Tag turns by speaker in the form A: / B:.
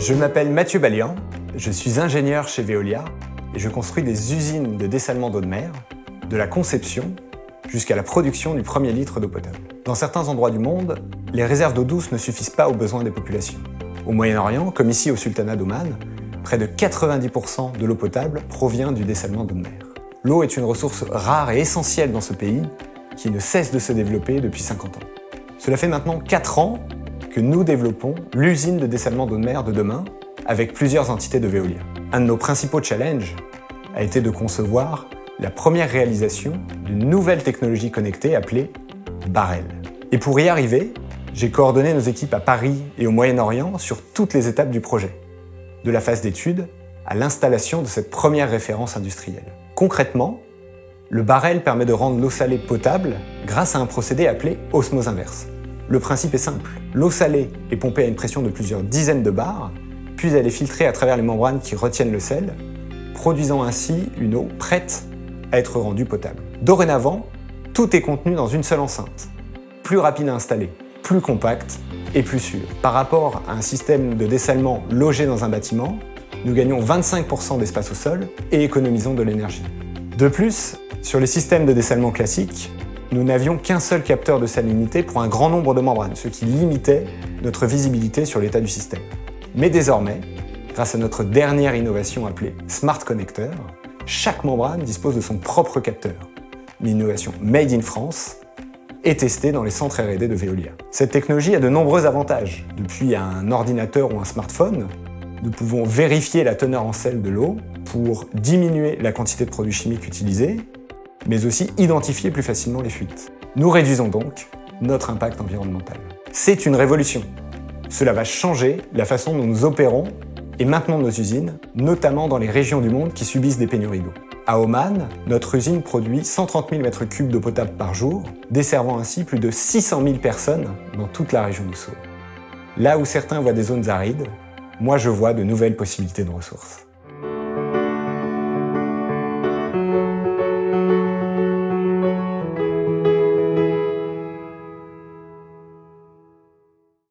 A: Je m'appelle Mathieu Ballian, je suis ingénieur chez Veolia et je construis des usines de dessalement d'eau de mer, de la conception jusqu'à la production du premier litre d'eau potable. Dans certains endroits du monde, les réserves d'eau douce ne suffisent pas aux besoins des populations. Au Moyen-Orient, comme ici au Sultanat d'Oman, près de 90% de l'eau potable provient du dessalement d'eau de mer. L'eau est une ressource rare et essentielle dans ce pays qui ne cesse de se développer depuis 50 ans. Cela fait maintenant 4 ans que nous développons l'usine de dessalement d'eau de mer de demain avec plusieurs entités de Veolia. Un de nos principaux challenges a été de concevoir la première réalisation d'une nouvelle technologie connectée appelée Barrel. Et pour y arriver, j'ai coordonné nos équipes à Paris et au Moyen-Orient sur toutes les étapes du projet, de la phase d'étude à l'installation de cette première référence industrielle. Concrètement, le Barrel permet de rendre l'eau salée potable grâce à un procédé appelé osmose inverse. Le principe est simple. L'eau salée est pompée à une pression de plusieurs dizaines de bars, puis elle est filtrée à travers les membranes qui retiennent le sel, produisant ainsi une eau prête à être rendue potable. Dorénavant, tout est contenu dans une seule enceinte, plus rapide à installer, plus compacte et plus sûre. Par rapport à un système de dessalement logé dans un bâtiment, nous gagnons 25% d'espace au sol et économisons de l'énergie. De plus, sur les systèmes de dessalement classiques, nous n'avions qu'un seul capteur de salinité pour un grand nombre de membranes, ce qui limitait notre visibilité sur l'état du système. Mais désormais, grâce à notre dernière innovation appelée Smart Connector, chaque membrane dispose de son propre capteur. Une innovation made in France et testée dans les centres R&D de Veolia. Cette technologie a de nombreux avantages. Depuis un ordinateur ou un smartphone, nous pouvons vérifier la teneur en sel de l'eau pour diminuer la quantité de produits chimiques utilisés, mais aussi identifier plus facilement les fuites. Nous réduisons donc notre impact environnemental. C'est une révolution. Cela va changer la façon dont nous opérons et maintenons nos usines, notamment dans les régions du monde qui subissent des pénuries d'eau. À Oman, notre usine produit 130 000 m3 d'eau potable par jour, desservant ainsi plus de 600 000 personnes dans toute la région du Saule. Là où certains voient des zones arides, moi je vois de nouvelles possibilités de ressources.